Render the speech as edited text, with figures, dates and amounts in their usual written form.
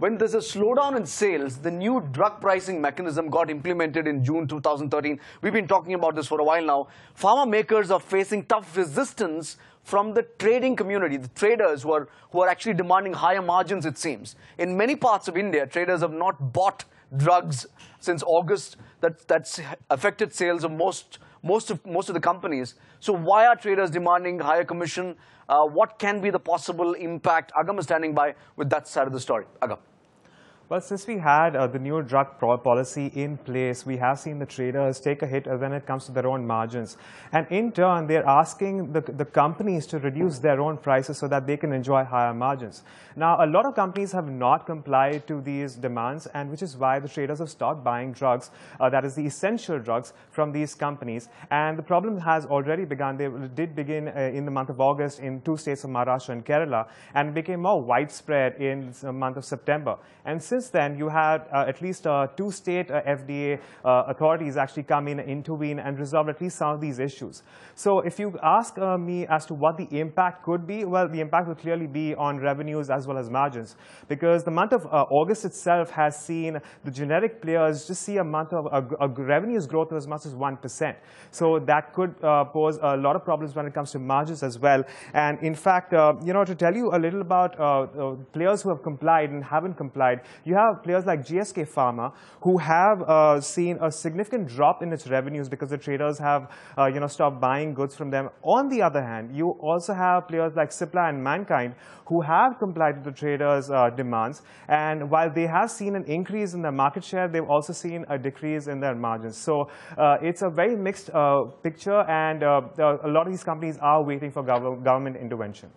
when there's a slowdown in sales, the new drug pricing mechanism got implemented in June 2013. We've been talking about this for a while now. Pharma makers are facing tough resistance from the trading community, the traders who are actually demanding higher margins, it seems. In many parts of India, traders have not bought drugs since August. That's affected sales of most of the companies. So why are traders demanding higher commission? What can be the possible impact? Agam is standing by with that side of the story. Agam. Well, since we had the new drug policy in place, we have seen the traders take a hit when it comes to their own margins. And in turn, they're asking the companies to reduce their own prices so that they can enjoy higher margins. Now, a lot of companies have not complied to these demands, and which is why the traders have stopped buying drugs, that is the essential drugs, from these companies. And the problem has already begun. They did begin in the month of August in 2 states of Maharashtra and Kerala, and it became more widespread in the month of September. And since then, you had at least 2 state FDA authorities actually come in, intervene, and resolve at least some of these issues. So if you ask me as to what the impact could be, well, the impact will clearly be on revenues as well as margins, because the month of August itself has seen the generic players just see a month of revenues growth of as much as 1%. So that could pose a lot of problems when it comes to margins as well. And in fact, to tell you a little about players who have complied and haven't complied, you have players like GSK Pharma who have seen a significant drop in its revenues because the traders have stopped buying goods from them. On the other hand, you also have players like Cipla and Mankind who have complied with the traders' demands. And while they have seen an increase in their market share, they've also seen a decrease in their margins. So it's a very mixed picture, and a lot of these companies are waiting for government intervention.